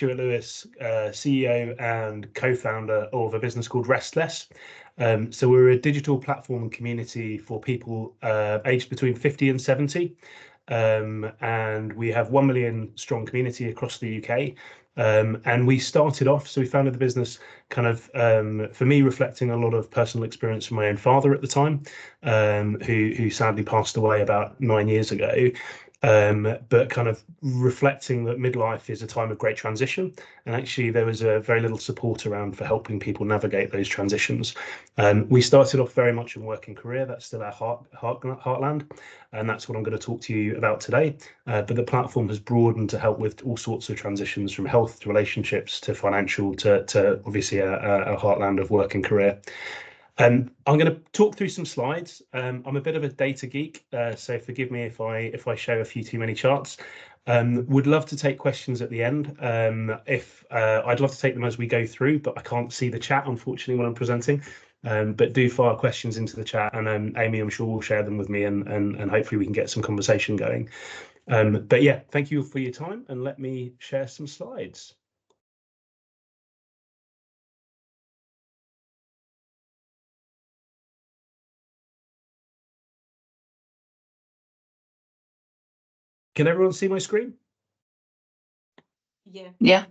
Stuart Lewis, CEO and co-founder of a business called Restless. So we're a digital platform and community for people aged between 50 and 70. And we have 1 million strong community across the UK. And we started off, so we founded the business kind of, for me, reflecting a lot of personal experience from my own father at the time, who sadly passed away about 9 years ago. But kind of reflecting that midlife is a time of great transition, and actually there was a very little support around for helping people navigate those transitions. We started off very much in work and career. That's still our heartland, and that's what I'm going to talk to you about today. But the platform has broadened to help with all sorts of transitions, from health to relationships to financial to obviously a heartland of work and career. I'm going to talk through some slides. I'm a bit of a data geek, so forgive me if I show a few too many charts. Would love to take questions at the end. I'd love to take them as we go through, but I can't see the chat, unfortunately, when I'm presenting. But do fire questions into the chat, and Amy, I'm sure, will share them with me, and hopefully we can get some conversation going. But yeah, thank you for your time, and let me share some slides. Can everyone see my screen? Yeah.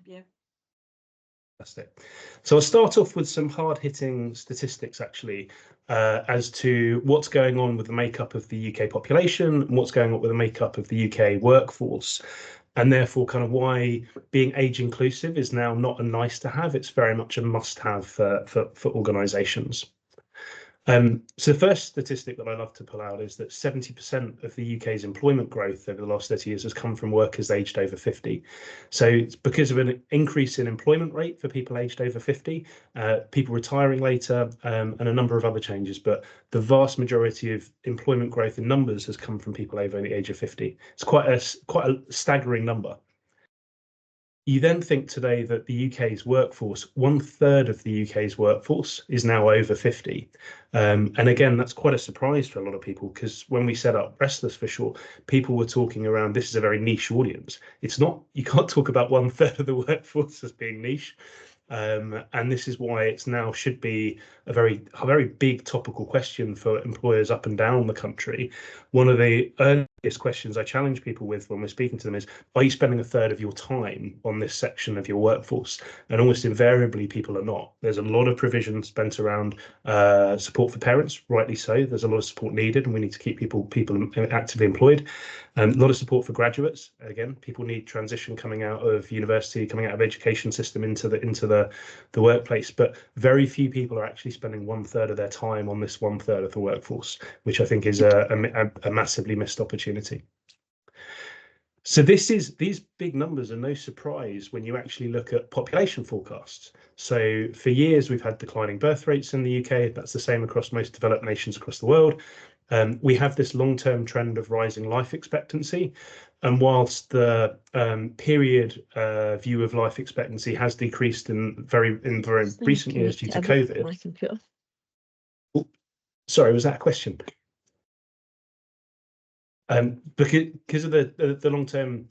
That's it. So I'll start off with some hard-hitting statistics, actually, as to what's going on with the makeup of the UK population and what's going on with the makeup of the UK workforce, and therefore kind of why being age inclusive is now not a nice to have, it's very much a must have for organisations. So the first statistic that I love to pull out is that 70% of the UK's employment growth over the last 30 years has come from workers aged over 50. So it's because of an increase in employment rate for people aged over 50, people retiring later, and a number of other changes. But the vast majority of employment growth in numbers has come from people over the age of 50. It's quite a staggering number. You then think today that the UK's workforce, 1/3 of the UK's workforce is now over 50. And again, that's quite a surprise for a lot of people, because when we set up Restless, for sure, people were talking around this is a very niche audience. It's not, you can't talk about 1/3 of the workforce as being niche. And this is why it's now should be a very big topical question for employers up and down the country. One of the earliest questions I challenge people with when we're speaking to them is, are you spending 1/3 of your time on this section of your workforce? And almost invariably people are not. There's a lot of provision spent around support for parents, rightly so. There's a lot of support needed, and we need to keep people actively employed. A lot of support for graduates. Again, people need transition coming out of university, coming out of education system into the workplace. But very few people are actually spending 1/3 of their time on this 1/3 of the workforce, which I think is a massively missed opportunity. So these big numbers are no surprise when you actually look at population forecasts. So for years we've had declining birth rates in the UK. That's the same across most developed nations across the world. We have this long-term trend of rising life expectancy, and whilst the period view of life expectancy has decreased in very recent years due to COVID. Oh, sorry, was that a question? Because of the long-term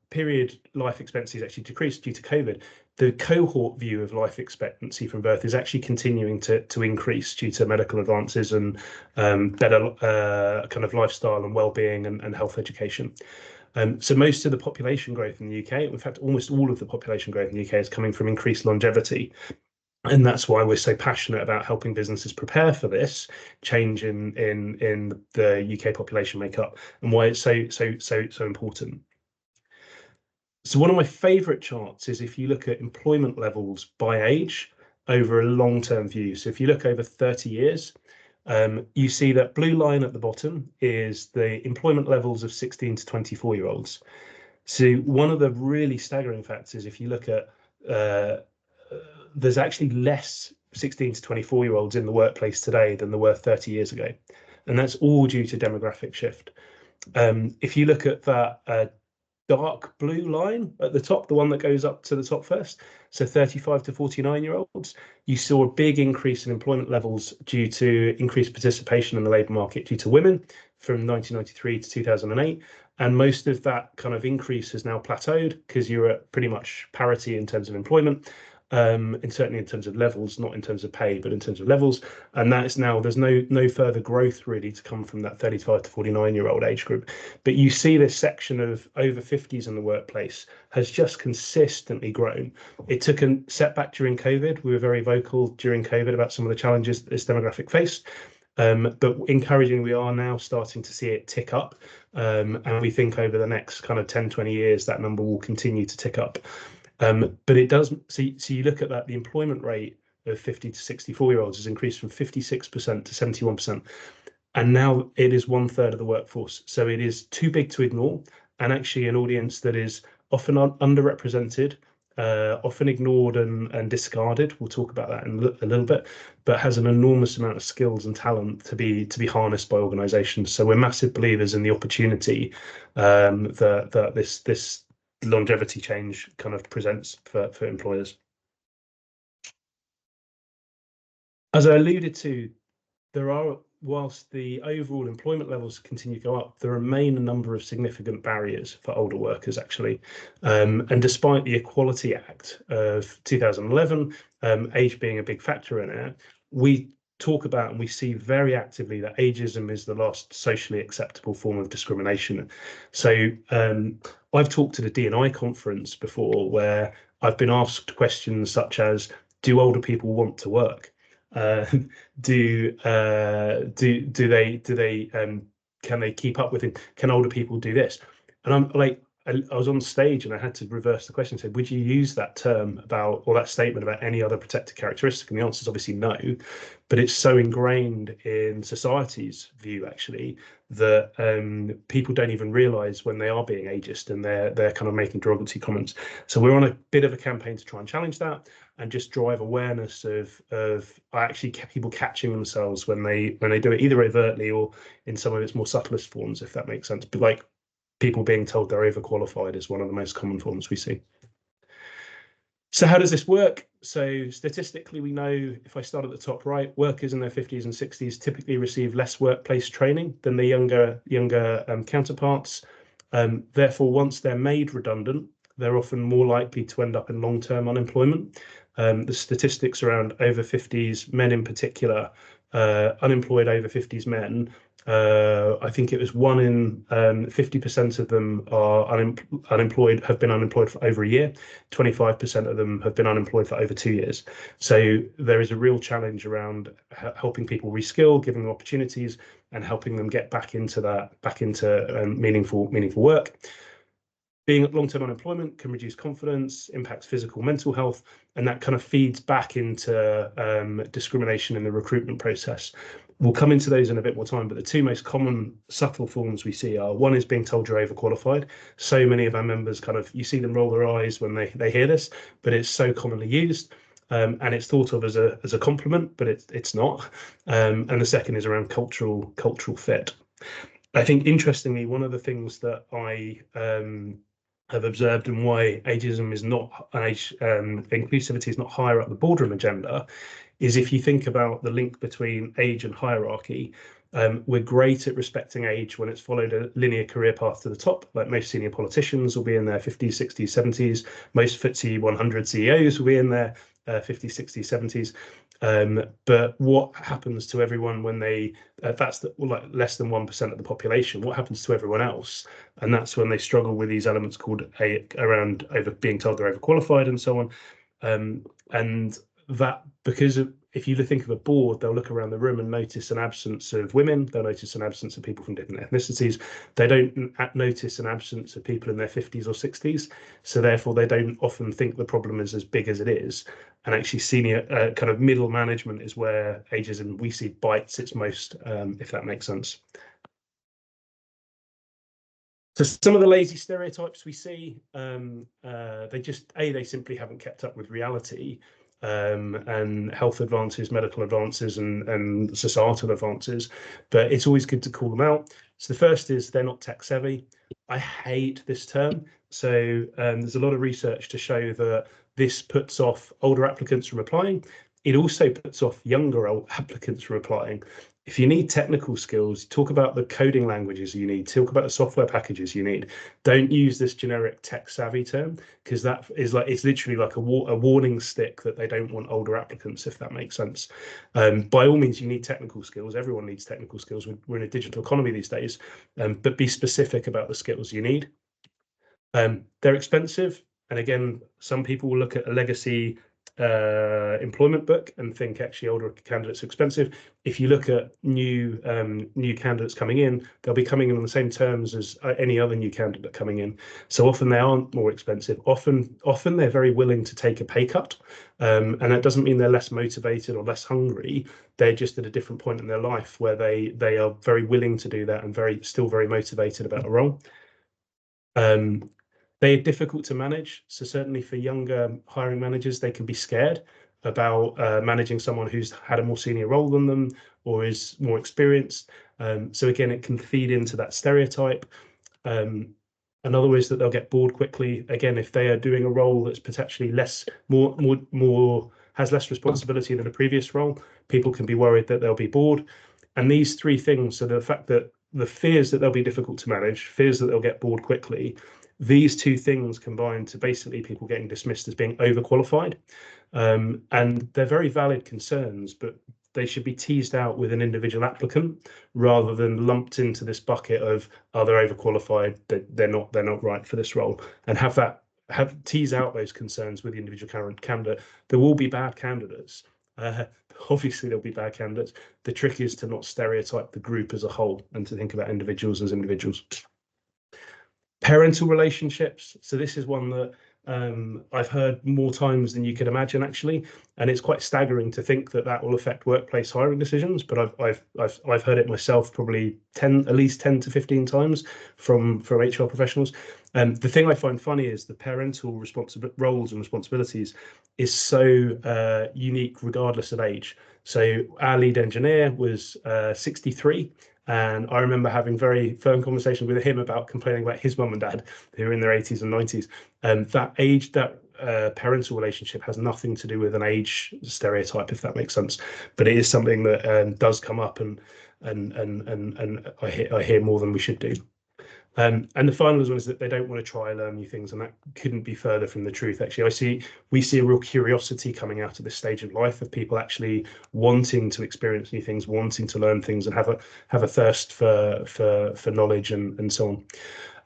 period life expectancy has actually decreased due to COVID, the cohort view of life expectancy from birth is actually continuing to increase due to medical advances and better kind of lifestyle and well-being and health education. So most of the population growth in the UK, in fact, almost all of the population growth in the UK is coming from increased longevity. And that's why we're so passionate about helping businesses prepare for this change in the UK population makeup, and why it's so important. So one of my favorite charts is if you look at employment levels by age over a long-term view. So if you look over 30 years, you see that blue line at the bottom is the employment levels of 16 to 24-year-olds. So one of the really staggering facts is if you look at there's actually less 16 to 24-year-olds in the workplace today than there were 30 years ago. And that's all due to demographic shift. If you look at that dark blue line at the top, the one that goes up to the top first, so 35 to 49-year-olds, you saw a big increase in employment levels due to increased participation in the labour market due to women from 1993 to 2008, And most of that kind of increase has now plateaued because you're at pretty much parity in terms of employment, and certainly in terms of levels, not in terms of pay, but in terms of levels. And that is now, there's no further growth really to come from that 35 to 49-year-old age group. But you see this section of over 50s in the workplace has just consistently grown. It took a setback during COVID. We were very vocal during COVID about some of the challenges that this demographic faced. But encouraging, we are now starting to see it tick up. And we think over the next kind of 10, 20 years, that number will continue to tick up. But it does, so you look at that, the employment rate of 50 to 64-year-olds has increased from 56% to 71%. And now it is 1/3 of the workforce. So it is too big to ignore, and actually an audience that is often underrepresented, often ignored and discarded. We'll talk about that in a little bit, but has an enormous amount of skills and talent to be harnessed by organisations. So we're massive believers in the opportunity that this longevity change kind of presents for employers. As I alluded to, whilst the overall employment levels continue to go up, there remain a number of significant barriers for older workers, actually. And despite the Equality Act of 2011, age being a big factor in it, we talk about and we see very actively that ageism is the last socially acceptable form of discrimination. So I've talked at a D&I conference before where I've been asked questions such as, do older people want to work? Do they can they keep up with it? Can older people do this? And I'm like, I was on stage and I had to reverse the question and say, would you use that term about, or that statement about any other protected characteristic? And the answer is obviously no, but it's so ingrained in society's view, actually, that people don't even realise when they are being ageist and they're kind of making derogatory comments. So we're on a bit of a campaign to try and challenge that and just drive awareness of actually people catching themselves when they do it, either overtly or in some of its more subtlest forms, if that makes sense. But like, people being told they're overqualified is one of the most common forms we see. So how does this work? So statistically, we know, if I start at the top right, workers in their 50s and 60s typically receive less workplace training than their younger counterparts. Therefore, once they're made redundant, they're often more likely to end up in long-term unemployment. The statistics around over 50s men in particular, unemployed over 50s men, I think it was 1 in 50% of them are unemployed, have been unemployed for over a year. 25% of them have been unemployed for over 2 years. So there is a real challenge around helping people reskill, giving them opportunities, and helping them get back into meaningful work. Being at long-term unemployment can reduce confidence, impacts physical, mental health, and that kind of feeds back into discrimination in the recruitment process. We'll come into those in a bit more time, but the two most common subtle forms we see are, one is being told you're overqualified. So many of our members you see them roll their eyes when they hear this, but it's so commonly used. And it's thought of as a compliment, but it's not. And the second is around cultural fit. I think, interestingly, one of the things that I have observed and why ageism is not inclusivity is not higher up the boardroom agenda is, if you think about the link between age and hierarchy, we're great at respecting age when it's followed a linear career path to the top, like most senior politicians will be in their 50s, 60s, 70s. Most FTSE 100 CEOs will be in their 50s, 60s, 70s. But what happens to everyone when that's less than 1% of the population, what happens to everyone else? And that's when they struggle with these elements called around being told they're overqualified and so on. And that, because if you think of a board, they'll look around the room and notice an absence of women, they'll notice an absence of people from different ethnicities. They don't notice an absence of people in their 50s or 60s. So therefore, they don't often think the problem is as big as it is. And actually, senior kind of middle management is where ageism we see bites its most, if that makes sense. So some of the lazy stereotypes we see, they simply haven't kept up with reality. And health advances, medical advances, and societal advances, but it's always good to call them out. So the first is they're not tech savvy. I hate this term. So there's a lot of research to show that this puts off older applicants from applying. It also puts off younger applicants from applying. If you need technical skills, talk about the coding languages you need, talk about the software packages you need. Don't use this generic tech savvy term, because that is like, it's literally like a warning stick that they don't want older applicants, if that makes sense. By all means, you need technical skills. Everyone needs technical skills. We're in a digital economy these days, but be specific about the skills you need. They're expensive. And again, some people will look at a legacy employment book and think actually older candidates are expensive. If you look at new candidates coming in, they'll be coming in on the same terms as any other new candidate coming in. So often they aren't more expensive. Often they're very willing to take a pay cut, and that doesn't mean they're less motivated or less hungry. They're just at a different point in their life where they are very willing to do that and still very motivated about a role. They are difficult to manage. So certainly for younger hiring managers, they can be scared about managing someone who's had a more senior role than them or is more experienced. So again, it can feed into that stereotype. Another is that they'll get bored quickly. Again, if they are doing a role that's potentially has less responsibility than a previous role, people can be worried that they'll be bored. And these three things, so the fact that the fears that they'll be difficult to manage, fears that they'll get bored quickly, these two things combine to basically people getting dismissed as being overqualified. And they're very valid concerns, but they should be teased out with an individual applicant rather than lumped into this bucket of, oh, they're overqualified, they're not right for this role, and tease out those concerns with the individual candidate. There will be bad candidates. Obviously, there'll be bad candidates. The trick is to not stereotype the group as a whole and to think about individuals as individuals. Parental relationships. So this is one that I've heard more times than you could imagine, actually, and it's quite staggering to think that that will affect workplace hiring decisions. But I've heard it myself probably at least 10 to 15 times from HR professionals. The thing I find funny is the parental roles and responsibilities is so unique regardless of age. So our lead engineer was 63. And I remember having very firm conversations with him about complaining about his mum and dad, who are in their 80s and 90s. That parental relationship has nothing to do with an age stereotype, if that makes sense. But it is something that does come up, and I hear more than we should do. And the final one is that they don't want to try and learn new things, and that couldn't be further from the truth. Actually, we see a real curiosity coming out of this stage of life of people actually wanting to experience new things, wanting to learn things, and have a thirst for knowledge and so on.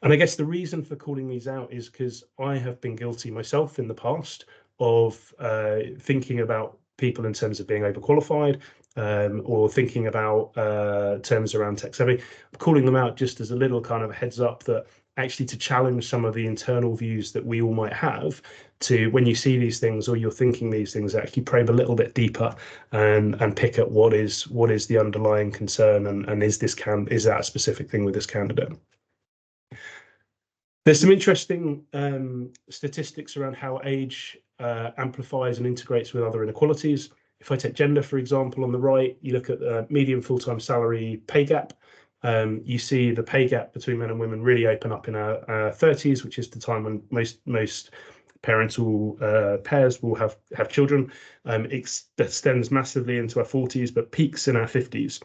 And I guess the reason for calling these out is because I have been guilty myself in the past of thinking about people in terms of being overqualified, or thinking about terms around tech savvy, calling them out just as a little kind of a heads up that actually to challenge some of the internal views that we all might have, to when you see these things or you're thinking these things, actually probe a little bit deeper and pick at what is the underlying concern, and is that a specific thing with this candidate. There's some interesting statistics around how age amplifies and integrates with other inequalities. If I take gender, for example, on the right, you look at the median full-time salary pay gap. You see the pay gap between men and women really open up in our 30s, which is the time when most parental pairs will have children. It extends massively into our 40s, but peaks in our 50s.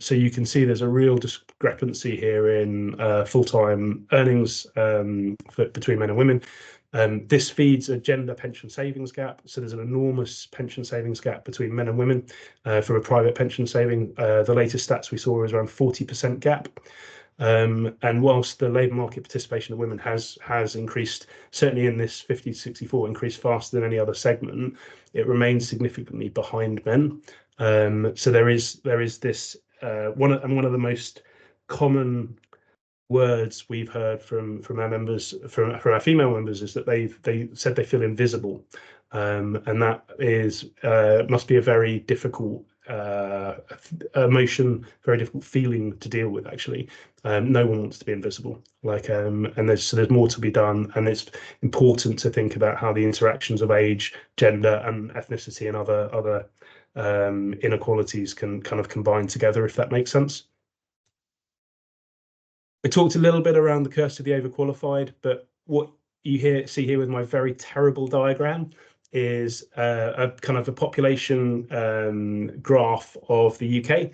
So you can see there's a real discrepancy here in full-time earnings between men and women. This feeds a gender pension savings gap. So there's an enormous pension savings gap between men and women from a private pension saving. The latest stats we saw was around 40% gap. And whilst the labour market participation of women has increased, certainly in this 50 to 64, increased faster than any other segment, it remains significantly behind men. So there is this one of the most common words we've heard from our members, from our female members, is that they said they feel invisible, and that is must be a very difficult emotion, very difficult feeling to deal with, actually. No one wants to be invisible, and there's more to be done, and it's important to think about how the interactions of age, gender and ethnicity and other inequalities can kind of combine together, if that makes sense. I talked a little bit around the curse of the overqualified, but what you see here with my very terrible diagram is a kind of a population graph of the UK.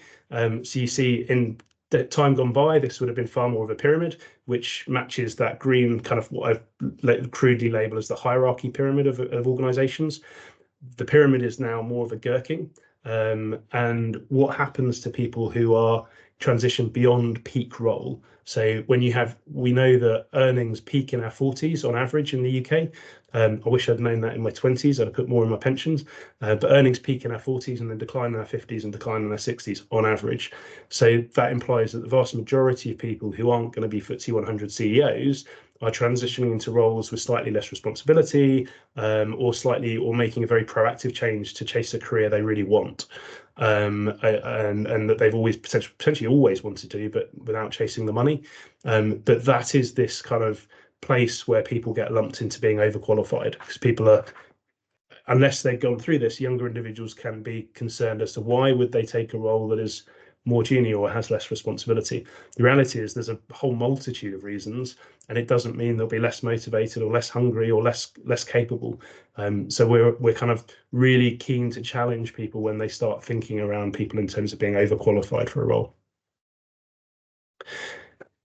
So you see in the time gone by, this would have been far more of a pyramid, which matches that green kind of what I've crudely labeled as the hierarchy pyramid of organizations. The pyramid is now more of a gherkin. And what happens to people who are transitioned beyond peak role? So when we know that earnings peak in our 40s on average in the UK. I wish I'd known that in my 20s. I'd have put more in my pensions. But earnings peak in our 40s and then decline in our 50s and decline in our 60s on average. So that implies that the vast majority of people who aren't going to be FTSE 100 CEOs are transitioning into roles with slightly less responsibility, or making a very proactive change to chase a career they really want, and that they've always potentially always wanted to, but without chasing the money. But that is this kind of place where people get lumped into being overqualified, because people are, unless they've gone through this, younger individuals can be concerned as to why would they take a role that is more junior or has less responsibility. The reality is there's a whole multitude of reasons, and it doesn't mean they'll be less motivated or less hungry or less capable. So we're kind of really keen to challenge people when they start thinking around people in terms of being overqualified for a role.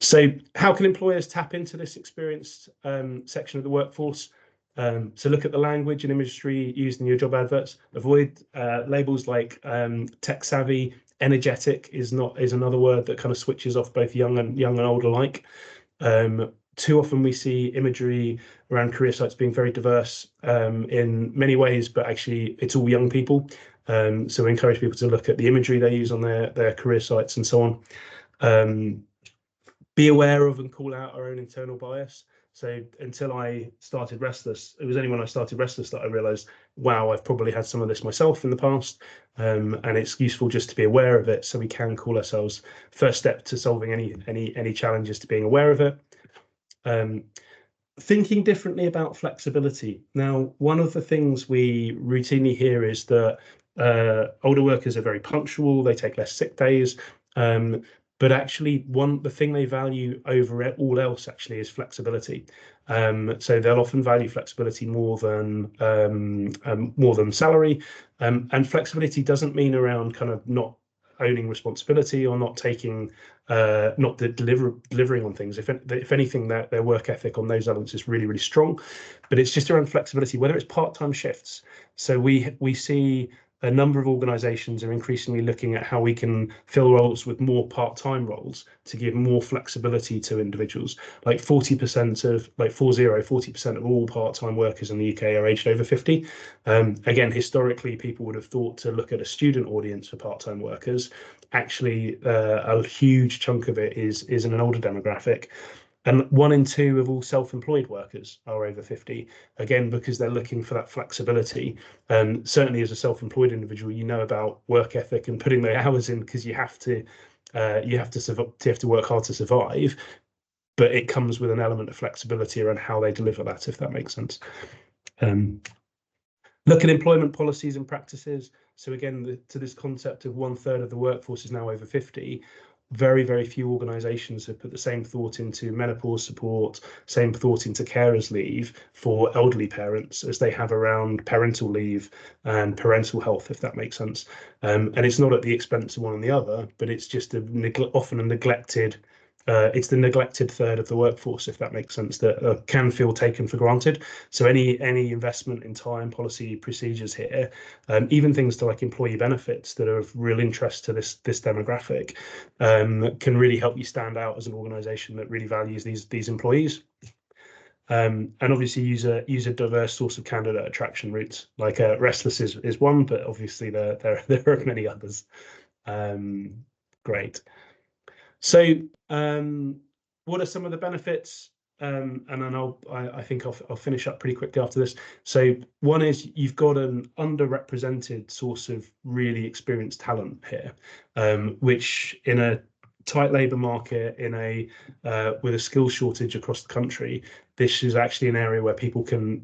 So how can employers tap into this experienced section of the workforce? So look at the language and imagery used in your job adverts. Avoid labels like tech savvy. Energetic is another word that kind of switches off both young and old alike. Too often we see imagery around career sites being very diverse in many ways, but actually it's all young people. So we encourage people to look at the imagery they use on their career sites and so on. Be aware of and call out our own internal bias. So until I started Restless, it was only when I started Restless that I realized, wow, I've probably had some of this myself in the past. And it's useful just to be aware of it so we can call ourselves. First step to solving any challenges to being aware of it. Thinking differently about flexibility. Now, one of the things we routinely hear is that older workers are very punctual, they take less sick days. But actually, the thing they value over all else actually is flexibility. So they'll often value flexibility more than salary. And flexibility doesn't mean around kind of not owning responsibility or not taking, not delivering on things. If anything, their work ethic on those elements is really, really strong. But it's just around flexibility, whether it's part-time shifts. So we see a number of organizations are increasingly looking at how we can fill roles with more part-time roles to give more flexibility to individuals. Like 40% of all part-time workers in the UK are aged over 50. Again, historically, people would have thought to look at a student audience for part-time workers. Actually, a huge chunk of it is in an older demographic. And 1 in 2 of all self-employed workers are over 50, again, because they're looking for that flexibility. Certainly as a self-employed individual, you know about work ethic and putting the hours in because you have to work hard to survive. But it comes with an element of flexibility around how they deliver that, if that makes sense. Look at employment policies and practices. So again, to this concept of 1/3 of the workforce is now over 50. Very, very few organisations have put the same thought into menopause support, same thought into carers leave for elderly parents as they have around parental leave and parental health, if that makes sense. And it's not at the expense of one and the other, but it's just often a neglected. It's the neglected third of the workforce, if that makes sense, that can feel taken for granted. So any investment in time, policy, procedures here, even things to like employee benefits that are of real interest to this demographic, can really help you stand out as an organisation that really values these employees. And obviously use a diverse source of candidate attraction routes. Like Restless is one, but obviously there are many others. Great. So what are some of the benefits? And then I think I'll finish up pretty quickly after this. So one is you've got an underrepresented source of really experienced talent here, which in a tight labour market, with a skills shortage across the country, this is actually an area where people can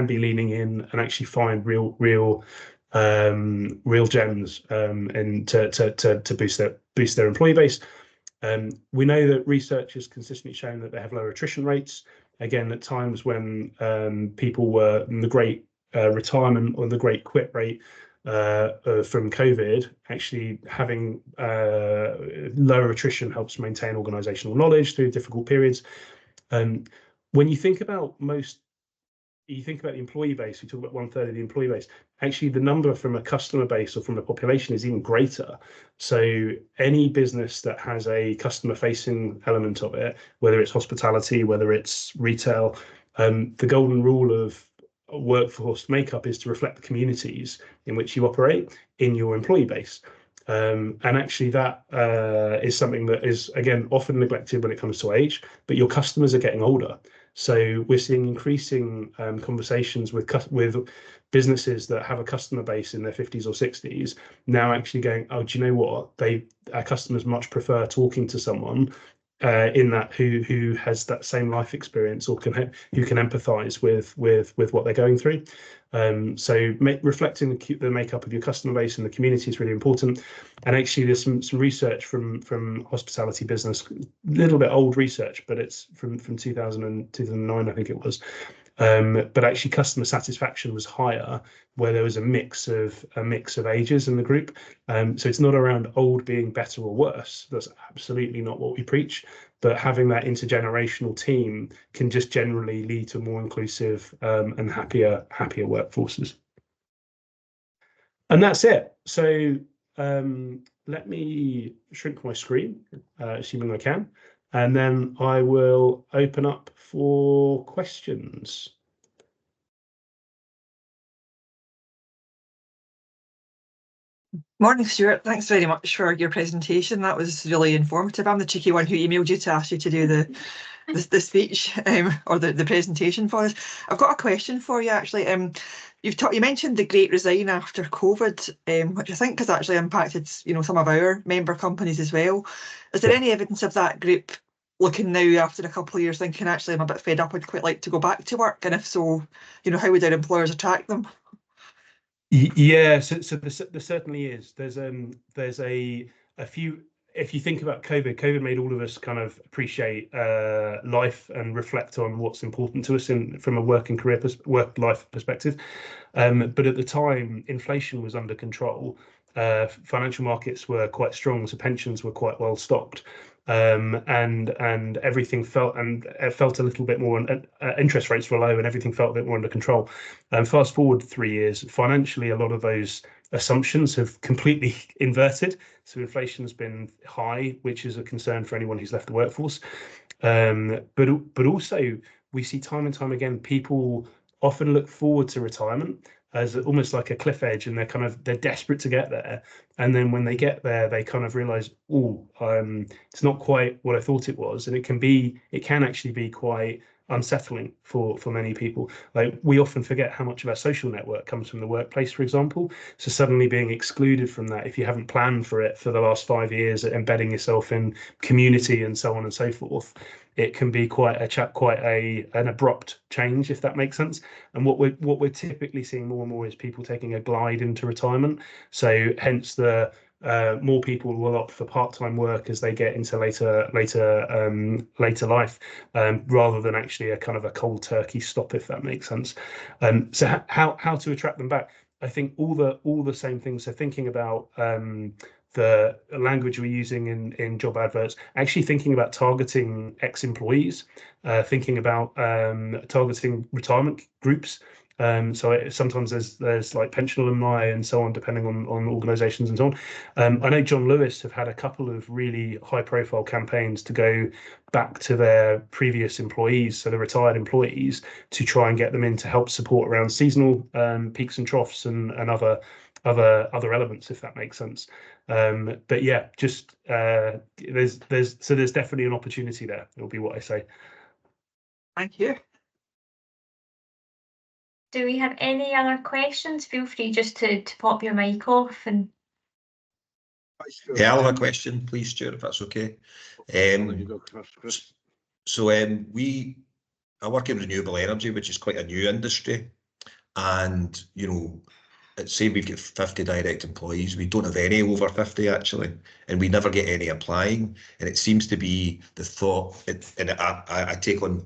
be leaning in and actually find real gems and to boost their employee base. We know that research has consistently shown that they have lower attrition rates. Again, at times when people were in the great retirement or the great quit rate from COVID, actually having lower attrition helps maintain organizational knowledge through difficult periods. When you think about the employee base, we talk about 1/3 of the employee base. Actually, the number from a customer base or from the population is even greater. So any business that has a customer-facing element of it, whether it's hospitality, whether it's retail, the golden rule of workforce makeup is to reflect the communities in which you operate in your employee base. And actually that is something that is, again, often neglected when it comes to age, but your customers are getting older. So we're seeing increasing conversations with businesses that have a customer base in their 50s or 60s now actually going, oh, do you know what? Our customers much prefer talking to someone in that who has that same life experience or who can empathise with what they're going through. So reflecting the makeup of your customer base and the community is really important. And actually, there's some research from hospitality business, a little bit old research, but it's from 2009, I think it was. But actually, customer satisfaction was higher where there was a mix of ages in the group. So it's not around old being better or worse. That's absolutely not what we preach. But having that intergenerational team can just generally lead to more inclusive and happier workforces. And that's it. So let me shrink my screen, assuming I can, and then I will open up for questions. Morning, Stuart. Thanks very much for your presentation. That was really informative. I'm the cheeky one who emailed you to ask you to do the speech or the presentation for us. I've got a question for you, actually. You mentioned the Great Resign after COVID, which I think has actually impacted, some of our member companies as well. Is there any evidence of that group looking now after a couple of years thinking, actually, I'm a bit fed up, I'd quite like to go back to work? And if so, how would our employers attract them? Yeah, so there certainly is. There's a few. If you think about COVID made all of us kind of appreciate life and reflect on what's important to us from a work life perspective. But at the time, inflation was under control. Financial markets were quite strong, so pensions were quite well stocked. And everything felt a little bit more, interest rates were low and everything felt a bit more under control. Fast forward 3 years, financially, a lot of those assumptions have completely inverted. So inflation has been high, which is a concern for anyone who's left the workforce. But also we see time and time again, people often look forward to retirement as almost like a cliff edge, and they're desperate to get there. And then when they get there, they kind of realize, it's not quite what I thought it was. And it can actually be quite unsettling for many people. Like, we often forget how much of our social network comes from the workplace, for example. So suddenly being excluded from that, if you haven't planned for it for the last 5 years, embedding yourself in community and so on and so forth, it can be quite an abrupt change, if that makes sense. And what we're typically seeing more and more is people taking a glide into retirement. So hence the more people will opt for part-time work as they get into later life, rather than actually a kind of a cold turkey stop, if that makes sense. So how to attract them back? I think all the same things. So thinking about the language we're using in job adverts, actually thinking about targeting ex-employees, thinking about targeting retirement groups. So sometimes there's like pension alumni and so on, depending on organisations and so on. I know Stuart Lewis have had a couple of really high-profile campaigns to go back to their previous employees, so the retired employees, to try and get them in to help support around seasonal peaks and troughs and other elements, if that makes sense. But yeah, just there's definitely an opportunity there. It'll be what I say. Thank you. Do we have any other questions? Feel free just to pop your mic off. And yeah, I'll have a question, please, Stuart, if that's okay. So I work in renewable energy, which is quite a new industry, and say we've got 50 direct employees. We don't have any over 50 actually, and we never get any applying. And it seems to be the thought, and I take on